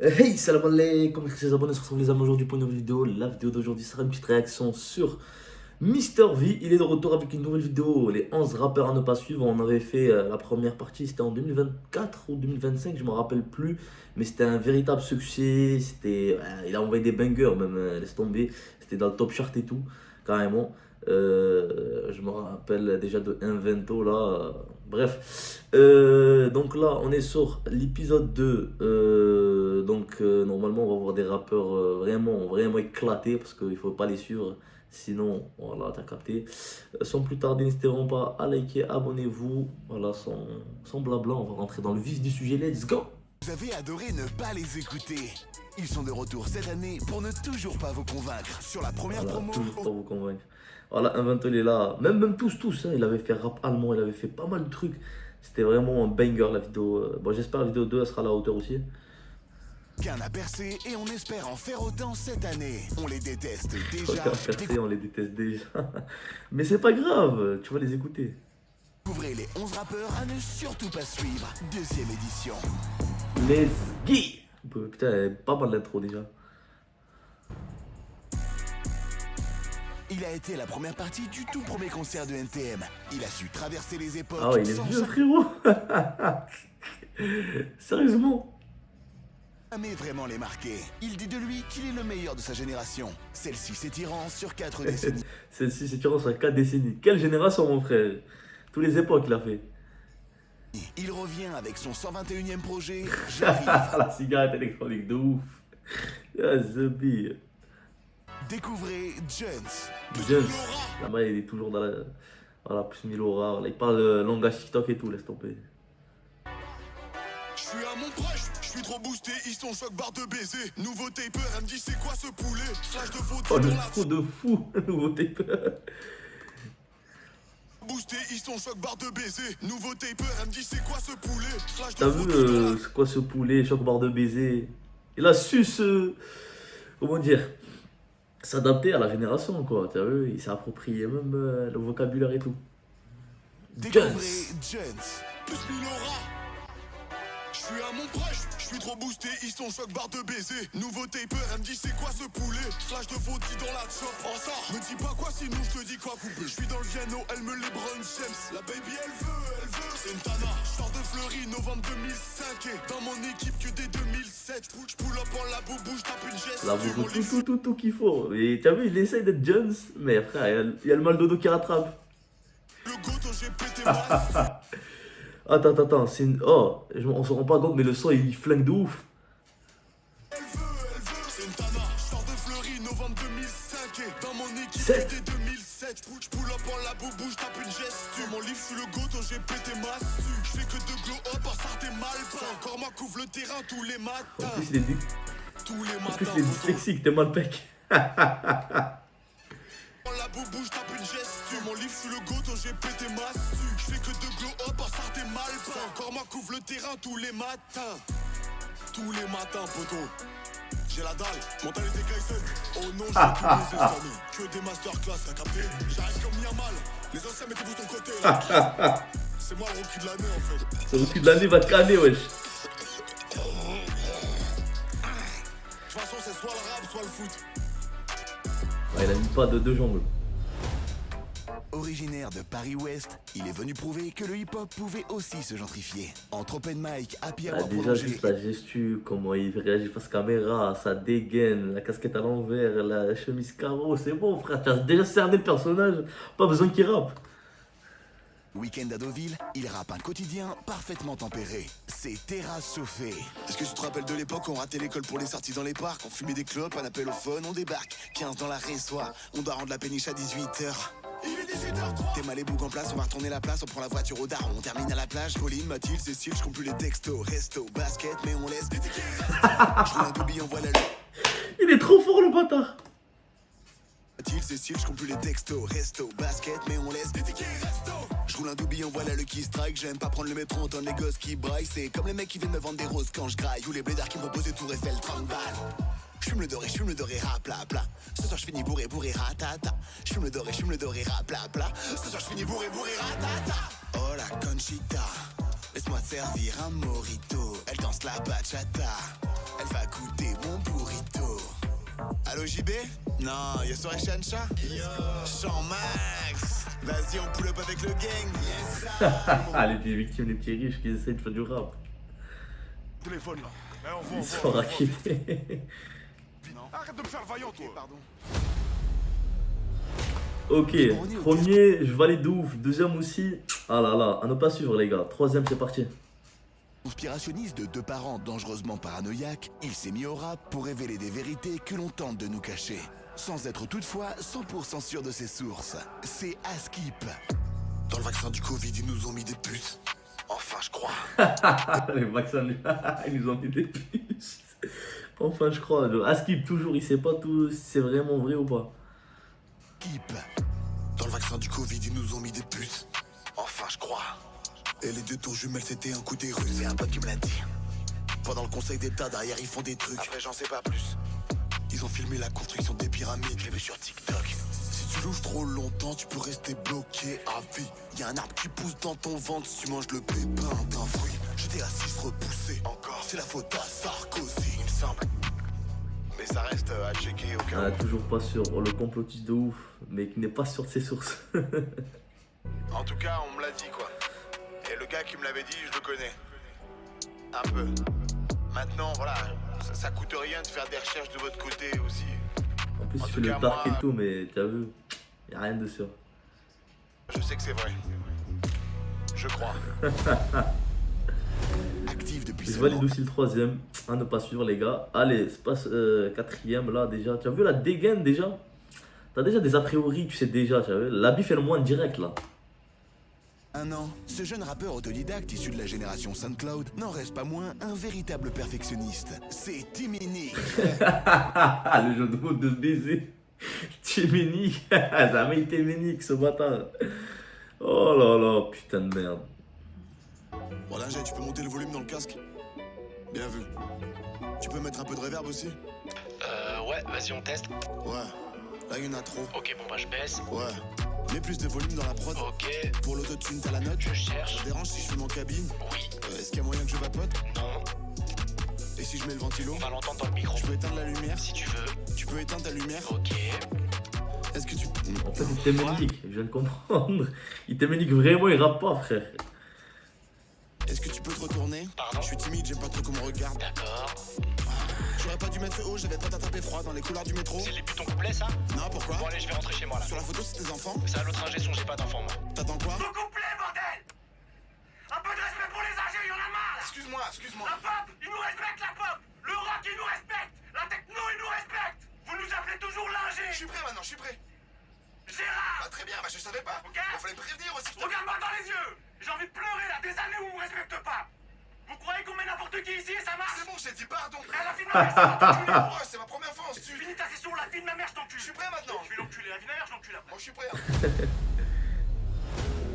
Hey, salam alaikum, comment les abonnés se retrouvent les amis aujourd'hui pour une nouvelle vidéo. La vidéo d'aujourd'hui sera une petite réaction sur Mister V. Il est de retour avec une nouvelle vidéo, les 11 rappeurs à ne pas suivre. On avait fait la première partie, c'était en 2024 ou 2025, je ne me rappelle plus. Mais c'était un véritable succès, il a envoyé des bangers même, laisse tomber. C'était dans le top chart et tout, carrément. Je me rappelle déjà de Invento là. Bref. Donc là, on est sur l'épisode 2. Normalement, on va voir des rappeurs vraiment éclatés parce qu'il ne faut pas les suivre. Sinon, voilà, t'as capté. Sans plus tarder, n'hésitez pas à liker, abonnez-vous. Voilà, sans blabla, on va rentrer dans le vif du sujet. Let's go! Vous avez adoré ne pas les écouter. Ils sont de retour cette année pour ne toujours pas vous convaincre. Sur la première Voilà, promo, toujours pour vous convaincre. Voilà, Invento, il est là. Même tous, hein. Il avait fait rap allemand, il avait fait pas mal de trucs. C'était vraiment un banger la vidéo. Bon, j'espère la vidéo 2, elle sera à la hauteur aussi. qu'un a percé et on espère en faire autant cette année. On les déteste déjà. Regarde, percé, on les déteste déjà. Mais c'est pas grave, tu vas les écouter. Découvrez les 11 rappeurs à ne surtout pas suivre. Deuxième édition. Let's go! Putain, elle est pas mal l'intro déjà. Il a été la première partie du tout premier concert de NTM. Il a su traverser les époques. Ah ouais, il est sans vieux, frérot. Sérieusement. jamais vraiment les marquer. Il dit de lui qu'il est le meilleur de sa génération. Celle-ci s'étirant sur 4 décennies. Celle-ci, c'est tirant sur 4 décennies. Quelle génération, mon frère? Tous les époques, il a fait. Il revient avec son 121e projet, J'arrive. La cigarette électronique de ouf. Ah, The Bee. Découvrez Jones. Jones. Là-bas, il est toujours dans la. Voilà, plus 1000 aura. Voilà, il parle langage TikTok et tout, laisse tomber. Je suis à mon proche, je suis trop boosté, ils sont choc barre de baiser. Nouveau taper, elle me dit c'est quoi ce poulet? Flash de faute Oh, le dans la trou de fou, nouveau taper. boosté, ils sont choc barre de baiser. Nouveau taper, elle me dit c'est quoi ce poulet? Flash de T'as vu faute dans la c'est quoi ce poulet, choc barre de baiser? Il a su comment dire, s'adapter à la génération, quoi. T'as vu, il s'est approprié même le vocabulaire et tout. Découvrez Jones. Jones. plus 1000 aura. Je suis à mon proche, je suis trop boosté, ils sont choc barre de baiser. Nouveau taper, elle me dit c'est quoi ce poulet? Flash de faute dans la chop. En ça, me dis pas quoi sinon je te dis quoi couper. Je suis dans le piano, elle me les Lebron James. La baby elle veut, c'est une tana. Je sors de Fleury, novembre 2005. Et dans mon équipe que dès 2007. Je pull up en la boubou, je tape une geste. La boubou, tout qu'il faut. Et t'as vu, il essaye d'être Jones, mais frère, il y a le mal de dos qui rattrape. Le goto, j'ai pété ma. Attends, c'est une. Oh, on se rend pas compte, mais le son il flingue de ouf. Elle veut, c'est une tana. Je sors de Fleury, novembre 2005. Et dans mon équipe, 7. dès 2007. Je pull up en la boubou, je tape une geste. Sur mon livre, je suis le goto, j'ai pété ma stu. Je fais que de glow up, en sortez mal. C'est encore moi couvre le terrain tous les En matins. plus, il est, Tous les en plus, matins, il est poteau. dyslexique, t'es mal pec. En la boubou, je tape une geste. Sur mon livre, je suis le goto, j'ai pété ma stu. Je fais que de glow up, en sortez mal. C'est encore moi couvre le terrain tous les matins. Tous les matins, poteau. J'ai la dalle, mentalité Kaizen. Oh non, j'ai tous mes amis. Que des masterclass, t'as capté? J'arrive comme Yamal. Les anciens, mettez-vous de ton côté là. C'est moi le rookie de l'année en fait. Le rookie de l'année va te canner, wesh. De toute façon, c'est soit le rap, soit le foot. Ouais, il a mis pas de deux jambes. Originaire de Paris-Ouest, il est venu prouver que le hip-hop pouvait aussi se gentrifier. Entre open mic, happy Ah, hour déjà, prolongé juste la gestu, comment il réagit face caméra, sa dégaine, la casquette à l'envers, la chemise carreau, c'est bon, frère. Tu as déjà cerné le personnage, pas besoin qu'il rappe. Week-end à Deauville, il rappe un quotidien parfaitement tempéré. C'est terrasse chauffée. Est-ce que tu te rappelles de l'époque, on ratait l'école pour les sorties dans les parcs, on fumait des clopes, un appel au phone, on débarque. 15 dans la résoie, on doit rendre la péniche à 18h. Il est 18h03. T'es mal les boucs en place, on va retourner la place, on prend la voiture au daron, on termine à la plage. Pauline, Mathilde, Cécile, je compte plus les textos, resto, basket, mais on laisse des tickets. Je roule un doubi, on voit la Il est trop fort, le bâtard. Mathilde, Cécile, je compte plus les textos, resto, basket, mais on laisse des tickets. Je roule un doubi, on voit la Lucky Strike. J'aime pas prendre le métro, on entend les gosses qui braillent. C'est comme les mecs qui viennent me vendre des roses quand je graille. Ou les blédards qui me proposent des tours Eiffel 30 balles. J'fume le doré, rap, la, pla. Ce soir j'finis bourré, ratata. J'fume le doré, rap, la, pla. Ce soir j'finis bourré, ratata. Oh la Conchita, laisse-moi te servir un mojito. Elle danse la bachata, elle va couper Allo JB? Non, y'a soirée Chancha? Champ Max! Vas-y, on pull up avec le gang! Ah, les petits victimes, les petits riches qui essaient de faire du rap. Téléphone là. Ils sont raquettés. Arrête de me faire le vaillant, toi. Pardon. Ok, premier, je valide de ouf. Deuxième aussi. Ah là là, à ne pas suivre, les gars. Troisième, c'est parti. Conspirationniste de deux parents dangereusement paranoïaques, il s'est mis au rap pour révéler des vérités que l'on tente de nous cacher. Sans être toutefois 100% sûr de ses sources. C'est Askip. Dans le vaccin du Covid, ils nous ont mis des puces. Enfin, je crois. Les vaccins, ils nous ont mis des puces. Enfin, je crois. Le Askip, toujours, il sait pas tout si c'est vraiment vrai ou pas. Askip. Dans le vaccin du Covid, ils nous ont mis des puces. Enfin, je crois. Et les deux tours jumelles, c'était un coup des Russes. C'est un pote qui me l'a dit. Pendant le conseil d'état, derrière, ils font des trucs. Après, j'en sais pas plus. Ils ont filmé la construction des pyramides. Je l'ai vu sur TikTok. Si tu louches trop longtemps, tu peux rester bloqué à vie. Y'a un arbre qui pousse dans ton ventre si tu manges le pépin d'un fruit. J'étais à 6 repoussé. Encore. C'est la faute à Sarkozy, il me semble. Mais ça reste à checker au cas où. Toujours pas sûr. Oh, le complotiste de ouf, mais qui n'est pas sûr de ses sources. En tout cas, on me l'a dit quoi. Et le gars qui me l'avait dit, je le connais. Un peu. Maintenant, voilà, ça coûte rien de faire des recherches de votre côté aussi. En plus, En il tout fait le cas, dark moi- et tout, mais t'as vu, y a rien de sûr. Je sais que c'est vrai. Je crois. Actif depuis Je seulement valide aussi le troisième, à ne pas suivre, les gars. Allez, c'est pas quatrième là déjà. Tu as vu la dégaine déjà? T'as déjà des a priori, tu sais déjà, tu as vu? L'habit fait le moins direct là. un an, ce jeune rappeur autodidacte issu de la génération SoundCloud n'en reste pas moins un véritable perfectionniste. C'est Timini. Le jeu de mots de baiser. Timini. Ça m'a été ménique ce bâtard. Oh là là, putain de merde. Bon, là, tu peux monter le volume dans le casque. Bien vu. Tu peux mettre un peu de reverb aussi? Ouais, vas-y, on teste. Ouais. Là, il y en a trop. Ok, bon, bah, je baisse. Ouais. Mets plus de volume dans la prod. Ok, Pour l'autotune, t'as la note. je cherche. Ça te dérange si je fais mon cabine? Oui, Est-ce qu'il y a moyen que je vapote? non, Et si je mets le ventilo? on va l'entendre dans le micro. Je peux éteindre la lumière? Si tu veux. Tu peux éteindre ta lumière? Ok. Est-ce que tu... En fait, il t'éménique, je viens de comprendre. Il t'éménique vraiment, il rappe pas, frère. Est-ce que tu peux te retourner? Pardon? Je suis timide, j'aime pas trop qu'on me regarde. D'accord. J'aurais pas dû mettre ce haut, j'avais pas tapé froid dans les couloirs du métro. C'est les buts ton couplet, ça? Non, pourquoi? Bon, allez, je vais rentrer chez moi, là. Sur la photo, c'est tes enfants? C'est à l'autre ingé son, j'ai pas d'enfant, moi. T'attends quoi? Mon couplet, bordel! Un peu de respect pour les âgés, y'en a marre! Excuse-moi, excuse-moi. La pop, ils nous respectent, la pop! Le rock, ils nous respectent! La techno, ils nous respectent! Vous nous appelez toujours l'ingé! Je suis prêt maintenant, je suis prêt. Gérard! Ah, très bien, bah je savais pas. Ok. Il fallait me prévenir aussi. Regarde-moi dans les yeux! J'ai envie de pleurer, là, des années où on me respecte pas! Vous croyez qu'on met n'importe qui ici et ça marche? C'est bon, j'ai dit pardon. Eh, la fille de ma mère, ça va t'enculer! Ouais, c'est ma première fois en studio. Finis ta session, la fille de ma mère, je t'encule! Je suis prêt maintenant. Je vais l'enculer, la fille de ma mère, je l'encule après! Moi, je suis prêt.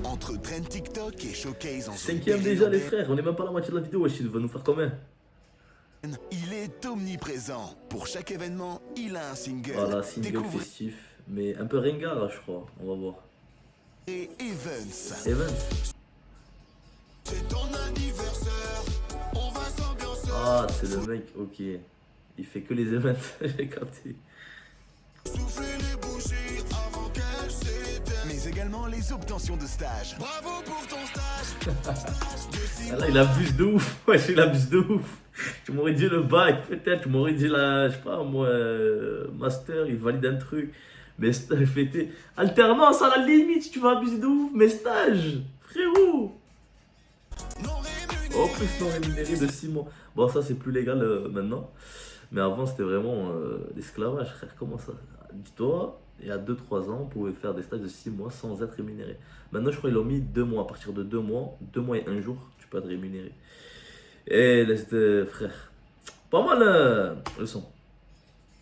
Entre trend TikTok et showcase en zone Cinquième déjà, les périurbaine, frères. On est même pas à la moitié de la vidéo, wesh, il va nous faire combien? il est omniprésent. Pour chaque événement, il a un single. Voilà, single Découvrez festif. Mais un peu ringard là, je crois. On va voir. Evans. Evans. C'est ton anniversaire. On va s'ambiancer. Ah, c'est le mec, ok. Il fait que les events, j'ai capté. Souffler les bougies avant qu'elles s'éteignent. Mais également les obtentions de stage. Bravo pour ton stage. Ah là, il abuse de ouf. Wesh, il abuse de ouf. Tu m'aurais dit le bac, peut-être. Tu m'aurais dit la, je sais pas, moi, master, il valide un truc. Mais stage, fêté. Alternance à la limite, tu vas abuser de ouf. Mais stage, frérot. Non rémunéré. En plus, non rémunéré de 6 mois. Bon, ça, c'est plus légal maintenant. Mais avant, c'était vraiment l'esclavage, frère. Comment ça? Dis-toi, il y a 2-3 ans, on pouvait faire des stages de 6 mois sans être rémunéré. Maintenant, je crois qu'ils l'ont mis 2 mois. À partir de 2 mois, 2 mois et 1 jour, tu peux être rémunéré. Et laisse frère. Pas mal le son.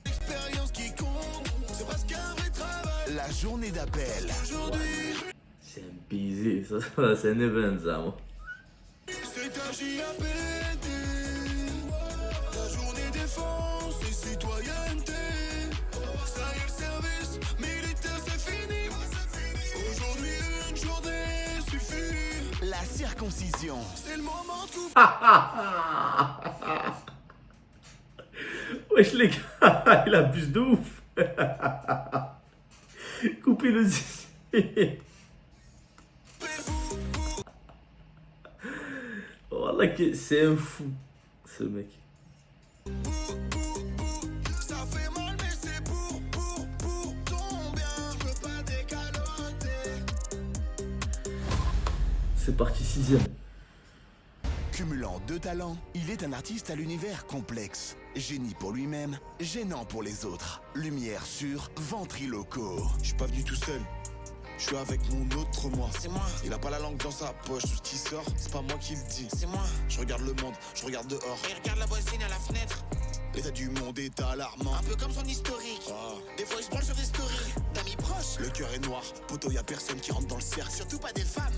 L'expérience qui compte. C'est presque un vrai travail. La journée d'appel. Aujourd'hui, C'est un baiser, ça, c'est un event, ça, moi. c'est ta JAPD. Ta journée défense et citoyenneté. Ça y est, le service militaire, c'est fini. Aujourd'hui, une journée suffit. La circoncision. C'est le moment de couper. Wesh les gars, il abuse de ouf. Coupez le zizi. Voilà que c'est un fou, ce mec. Ça fait mal, mais c'est pour ton bien. Je peux pas décaloter. C'est parti 6ème. Cumulant deux talents, il est un artiste à l'univers complexe. Génie pour lui-même, gênant pour les autres. Lumière sur ventriloquo. Je suis pas venu tout seul. Je suis avec mon autre moi. C'est moi. Il a pas la langue dans sa poche. Tout ce qui sort, c'est pas moi qui le dis. C'est moi. Je regarde le monde, je regarde dehors. Et regarde la voisine à la fenêtre. L'état du monde est alarmant. Un peu comme son historique. Des fois il se branle sur des stories d'amis proches. Le cœur est noir. Poto, y a personne qui rentre dans le cercle. Surtout pas des femmes.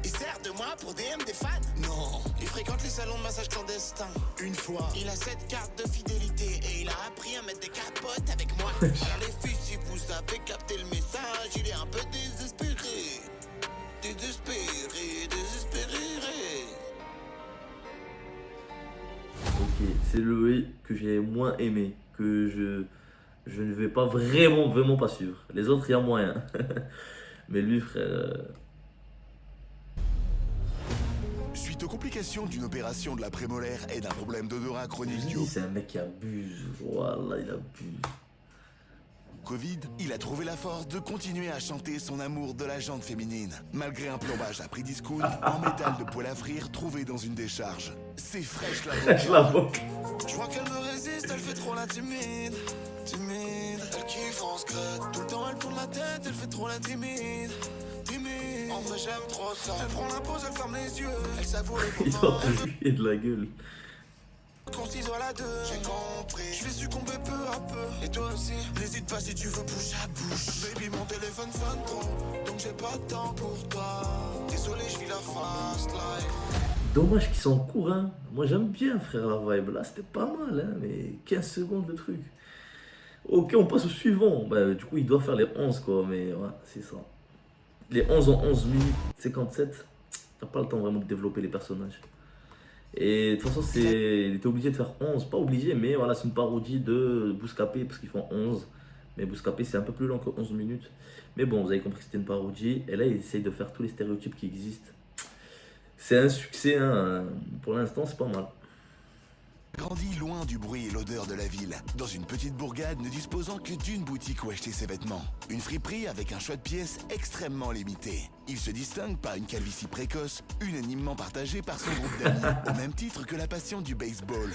Il sert de moi pour DM des fans. Non. Il fréquente les salons de massage clandestins. Une fois. Il a 7 cartes de fidélité. Et il a appris à mettre des capotes avec moi. Alors les filles, si vous avez capté le message, il est un peu désespéré. Désespéré. Ok, c'est le que j'ai moins aimé, que je ne vais pas vraiment pas suivre. Les autres, il y a moyen. Mais lui, frère... Suite aux complications d'une opération de la prémolaire et d'un problème d'odorat chronique Je du dis, c'est un mec qui abuse. Voilà, il abuse. Covid, il a trouvé la force de continuer à chanter son amour de la jante féminine, malgré un plombage à prix discount en métal de poêle à frire trouvé dans une décharge. C'est fraîche la Je la vois. Je vois qu'elle me résiste, elle fait trop la timide. Elle kiffe en secret. Tout le temps elle tourne la tête, elle fait trop la timide. En vrai j'aime trop ça. Elle prend la pause, elle ferme les yeux. Elle savoure les Il doit moments. te juger de la gueule. Qu'on s'isole à deux. J'ai compris. Je vais succomber peu à peu. Et toi aussi. N'hésite pas si tu veux bouche à bouche. Baby mon téléphone sonne trop. Donc j'ai pas de temps pour toi. Désolé je vis la fast life. Dommage qu'ils sont courts, hein. Moi j'aime bien, frère, la vibe. Là c'était pas mal, hein. Mais 15 secondes le truc. Ok, on passe au suivant. Bah, du coup, il doit faire les 11, quoi. Mais ouais, c'est ça. Les 11 en 11 minutes 57. T'as pas le temps vraiment de développer les personnages. Et de toute façon, il était obligé de faire 11. Pas obligé, mais voilà, c'est une parodie de Bouscapé parce qu'ils font 11. Mais Bouscapé, c'est un peu plus long que 11 minutes. Mais bon, vous avez compris que c'était une parodie. Et là, il essaye de faire tous les stéréotypes qui existent. C'est un succès, hein. Pour l'instant, c'est pas mal. Grandit loin du bruit et l'odeur de la ville, dans une petite bourgade ne disposant que d'une boutique où acheter ses vêtements. Une friperie avec un choix de pièces extrêmement limité. Il se distingue par une calvitie précoce, unanimement partagée par son groupe d'amis, au même titre que la passion du baseball.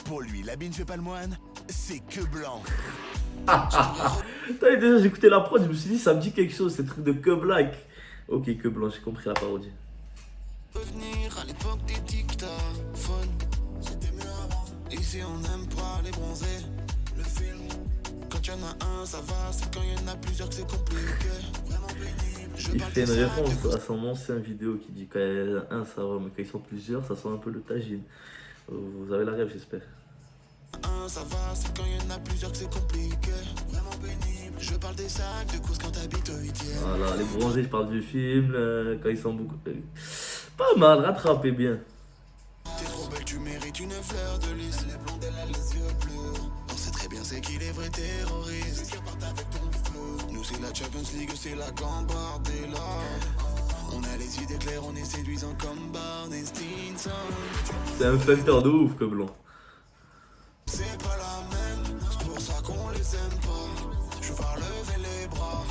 Pour lui, l'habit ne fait pas le moine, c'est que blanc. Putain, déjà, j'ai écouté la prod, je me suis dit, ça me dit quelque chose, ces trucs de que black. Ok, que blanc, j'ai compris la parodie. Revenir à l'époque des dictaphones. C'était mieux avant. Ici on n'aime pas les bronzés. Le film, quand y'en a un ça va, c'est quand y'en a plusieurs que c'est compliqué. Vraiment pénible. Il fait une réponse à son ancien vidéo qui dit quand il y en a un ça va, mais quand ils sont plusieurs, ça sent un peu le tagine. Vous avez la rêve, j'espère. Un ça va, c'est quand y'en a plusieurs que c'est compliqué. Vraiment pénible. Je parle des sacs de course quand t'habites au 8ème. Voilà, les bronzés, je parle du film, quand ils sont beaucoup... Pas mal, rattrapez bien. T'es trop belle, tu mérites une fleur de lys. Elle est blonde, elle a les yeux bleus. On sait très bien c'est qui les vrais terroristes. Qui repartent avec ton fleu. Nous c'est la Champions League, c'est la Gambardella. On a les idées claires, on est séduisant comme Barney Stinson. C'est un facteur de ouf, que blanc. C'est pas la même, c'est pour ça qu'on les aime pas. Je vais faire lever les bras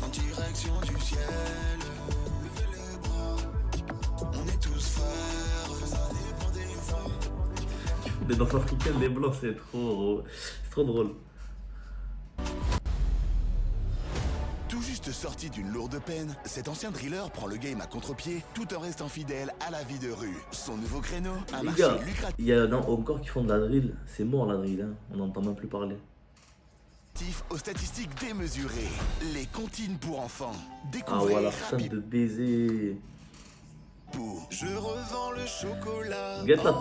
en direction du ciel. Lever les bras, on est tous frères, ça dépend des fois. Les danses africaines, les blancs, c'est trop drôle. Tout juste sorti d'une lourde peine, cet ancien driller prend le game à contre-pied tout en restant fidèle à la vie de rue. Son nouveau créneau, un Les marché gars, lucratif il y en a encore qui font de la drill. C'est mort la drill, hein. On n'entend même plus parler. aux statistiques démesurées. Les comptines pour enfants. Ah Découvrez voilà, fin de baiser. Je revends le chocolat. Get là.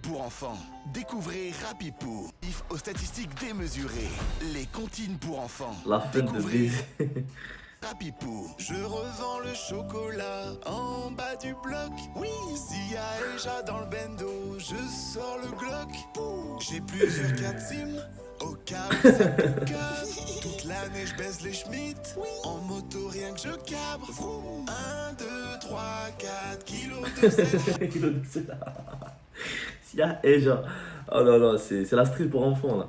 Pour enfants, découvrez Rapipou. Aux statistiques démesurées. Les comptines pour enfants. La fin de Découvrez baiser. Rapipou, je revends le chocolat en bas du bloc. Oui, Zia et Ja dans le bendo, je sors le Glock. J'ai plusieurs cartes SIM, au cas où ça te casse. Toute l'année je baisse les Schmitt, en moto rien que je cabre. 1, 2, 3, 4 kilos de sel. Sia et Ja. Oh non, non, c'est la street pour enfants là.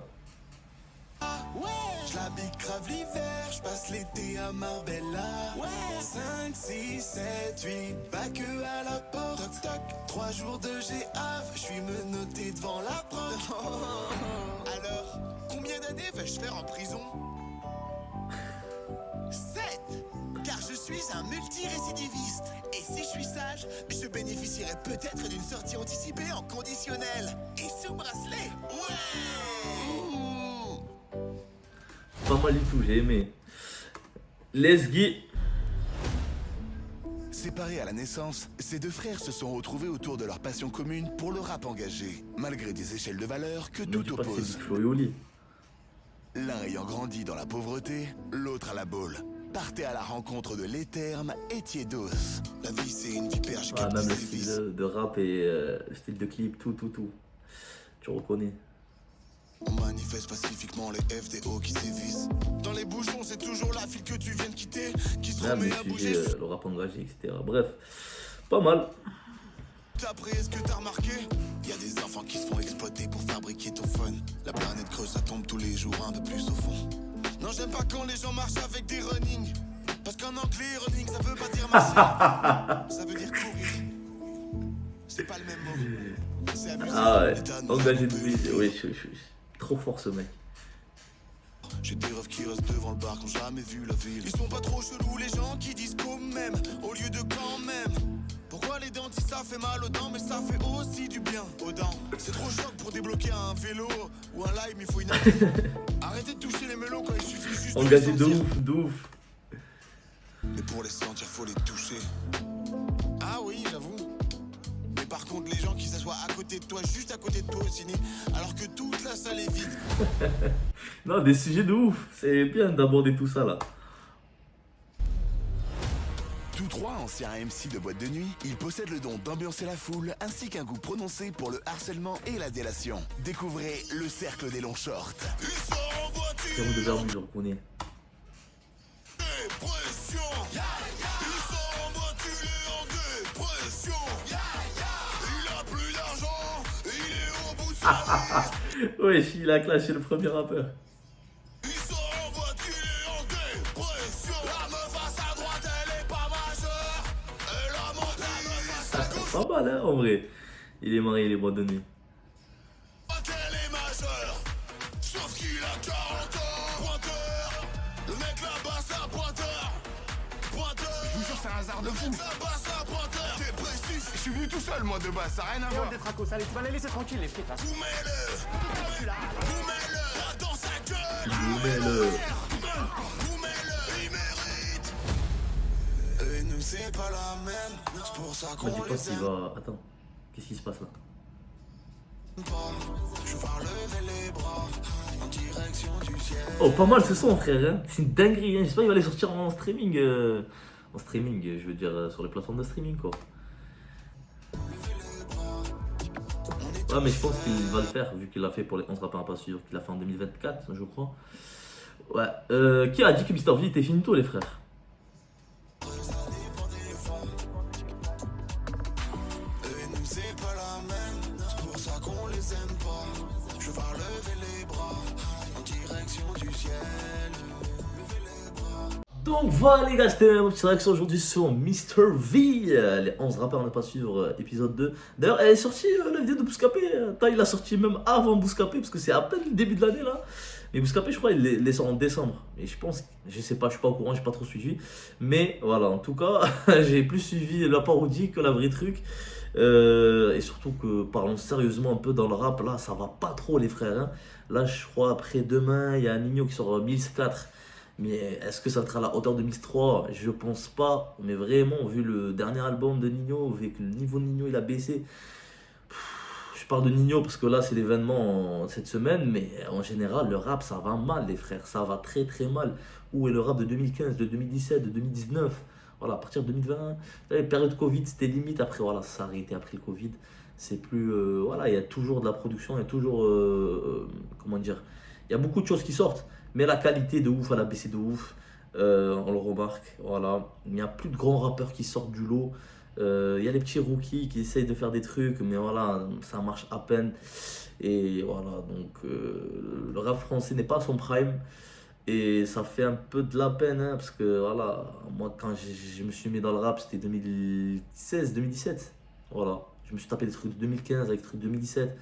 Je l'habite grave l'hiver, je passe l'été à Marbella. 5, 6, 7, 8, pas que à la porte. Toc, 3 jours de GAV, je suis menotté devant la proc. Alors, combien d'années vais-je faire en prison? 7, car je suis un multirécidiviste. Et si je suis sage, je bénéficierai peut-être d'une sortie anticipée en conditionnel. Et sous bracelet. Ouais. Pas mal du tout, j'ai aimé. Let's go. Séparés à la naissance, ces deux frères se sont retrouvés autour de leur passion commune pour le rap engagé, malgré des échelles de valeur que Ne tout dis pas que c'est oppose. Big Flo et Oli. L'un ayant grandi dans la pauvreté, l'autre à la boule. Partez à la rencontre de l'étherme et Tiédos. La vie c'est une vipère, j'ai Ah, capté même le ses style vis. de rap et le style de clip, tout. Tu reconnais. On manifeste pacifiquement les FDO qui sévissent. Dans les bouchons, c'est toujours la fille que tu viens de quitter qui se Même remet les à bouger. sujets, le rap engagé, etc. Bref, pas mal. Après, est-ce que t'as remarqué? Y a des enfants qui se font exploiter pour fabriquer ton fun. La planète creuse, ça tombe tous les jours un peu plus au fond. Non, j'aime pas quand les gens marchent avec des running. Parce qu'en anglais, running, ça veut pas dire marcher. Ça veut dire courir. C'est pas le même mot. C'est abusé. Ah ouais, L'État nous engagé a de coupé. vie. Oui, je suis trop fort ce mec. J'ai des refs qui restent devant le bar qui ont jamais vu la ville. Ils sont pas trop chelous les gens qui disent quand même au lieu de quand même. Pourquoi les dentistes ça fait mal aux dents mais ça fait aussi du bien aux dents. C'est trop choc pour débloquer un vélo ou un live, il faut une appli. Arrêtez de toucher les mélos quand il suffit juste Engagé les de sentir. ouf, de ouf. Mais pour les sentir faut les toucher. Ah oui j'avoue. Mais par contre les gens qui s'assoient à côté de toi, juste à côté de toi au ciné, alors que toute la salle est vide. Non, des sujets de ouf. C'est bien d'aborder tout ça là. Tous trois anciens MC de boîte de nuit, ils possèdent le don d'ambiancer la foule ainsi qu'un goût prononcé pour le harcèlement et la délation. Découvrez le cercle des longs shorts. Ils sont en voiture, Terme de verbe, je reconnais. dépression. Ils sont en voiture en dépression. Il a plus d'argent, il est au bout de sa vie. Wesh, il a clashé le premier rappeur. Ils sont en voiture en dépression. La meuf à sa droite, elle est pas majeure. Elle a monté la meuf à sa gauche. Pas mal, hein, en vrai. Il est marié, il est boîte de nuit. Qu'elle est majeure, sauf qu'il a 40 ans. Pointeur, le mec là-bas c'est un pointeur. Pointeur, Je vous jure, c'est un hasard de fou. là-bas c'est un pointeur. Dépressif, Je suis venu tout seul, moi, de base, ça n'a rien à voir. Des tracos, allez, tu vas les laisser tranquilles, les frites, là. vous mets-le dans sa gueule. Mets-le. Vous mets-le, il mérite. Et nous c'est pas la même, c'est pour ça Moi, qu'on dis pas les s'il aime va. Attends, qu'est-ce qui se passe là? pas. Je vais lever les bras en direction du ciel. Oh, pas mal ce son, frère. Hein. C'est une dinguerie. Hein. J'espère qu'il va les sortir en streaming. En streaming, je veux dire, sur les plateformes de streaming, quoi. Ouais, mais je pense qu'il va le faire, vu qu'il l'a fait pour les 11 rappeurs à pas suivre, qu'il l'a fait en 2024, je crois. Ouais. Qui a dit que Mr V était finito, les frères? Et nous c'est pas la même, c'est pour ça qu'on les aime pas. Je vais lever les bras en direction du ciel. Donc voilà les gars, c'était ma petite réaction aujourd'hui sur Mr V, les 11 rappeurs à ne pas suivre, épisode 2. D'ailleurs, elle est sortie la vidéo de Bouscapé. Attends, il l'a sorti même avant Bouscapé, parce que c'est à peine le début de l'année là. Mais Bouscapé, je crois, il les sort en décembre. Et je pense, je sais pas, je suis pas au courant, j'ai pas trop suivi. Mais voilà, en tout cas, j'ai plus suivi la parodie que la vraie truc. Et surtout que, parlons sérieusement un peu dans le rap, là, ça va pas trop les frères. Hein. Là, je crois, après demain, il y a Nino qui sort Mills 4. Mais est-ce que ça sera à la hauteur de Mills 3? Je pense pas. Mais vraiment, vu le dernier album de Nino, vu que le niveau de Nino il a baissé, je parle de Nino parce que là, c'est l'événement cette semaine, mais en général, le rap, ça va mal, les frères. Ça va très très mal. Où est le rap de 2015, de 2017, de 2019? Voilà, à partir de 2020, la période Covid, c'était limite. Après, voilà, ça s'est arrêté après le Covid. C'est plus. Voilà, il y a toujours de la production, il y a toujours. Comment dire? Il y a beaucoup de choses qui sortent, mais la qualité de ouf, elle a baissé de ouf. On le remarque. Voilà, il n'y a plus de grands rappeurs qui sortent du lot. Il y a les petits rookies qui essayent de faire des trucs, mais voilà, ça marche à peine. Et voilà, donc le rap français n'est pas à son prime. Et ça fait un peu de la peine, hein, parce que voilà, moi quand je me suis mis dans le rap, c'était 2016, 2017. Voilà, je me suis tapé des trucs de 2015 avec des trucs de 2017.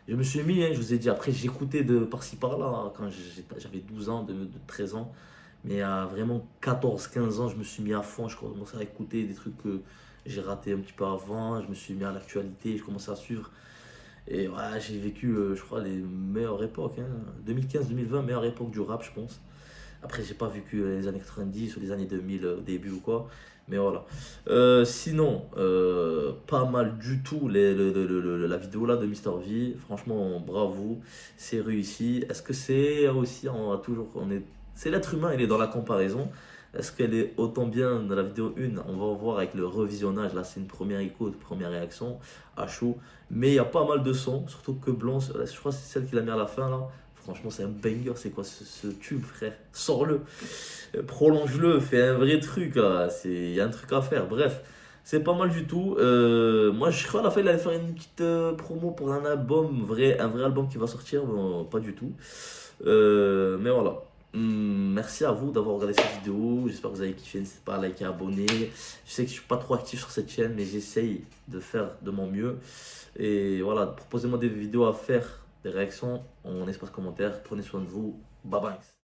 Je me suis mis, hein, je vous ai dit, après j'écoutais de par-ci par-là, hein, quand j'avais 12 ans, de 13 ans. Mais à vraiment 14, 15 ans, je me suis mis à fond, je commençais à écouter des trucs que j'ai raté un petit peu avant, je me suis mis à l'actualité, je commençais à suivre. Et ouais, j'ai vécu, je crois, les meilleures époques, hein. 2015-2020, meilleure époque du rap, je pense. Après, j'ai pas vécu les années 90 ou les années 2000 au début ou quoi. Mais voilà. Sinon, pas mal du tout la vidéo là de Mister V. Franchement, bravo. C'est réussi. Est-ce que c'est aussi, c'est l'être humain, il est dans la comparaison. Est-ce qu'elle est autant bien dans la vidéo 1? On va voir avec le revisionnage. Là, c'est une première écoute, première réaction à chaud. Mais il y a pas mal de sons, surtout que Blanc, je crois que c'est celle qu'il a mis à la fin là. Franchement, c'est un banger. C'est quoi ce tube, frère? Sors-le, prolonge-le, fais un vrai truc là. Il y a un truc à faire. Bref, c'est pas mal du tout. Moi, je crois à la fin, il allait faire une petite promo pour un album, un vrai album qui va sortir. Bon, pas du tout. Mais voilà. Merci à vous d'avoir regardé cette vidéo. J'espère que vous avez kiffé. N'hésitez pas à liker, abonner. Je sais que je suis pas trop actif sur cette chaîne, mais j'essaye de faire de mon mieux. Et voilà, proposez-moi des vidéos à faire, des réactions en espace commentaire. Prenez soin de vous. Bye bye.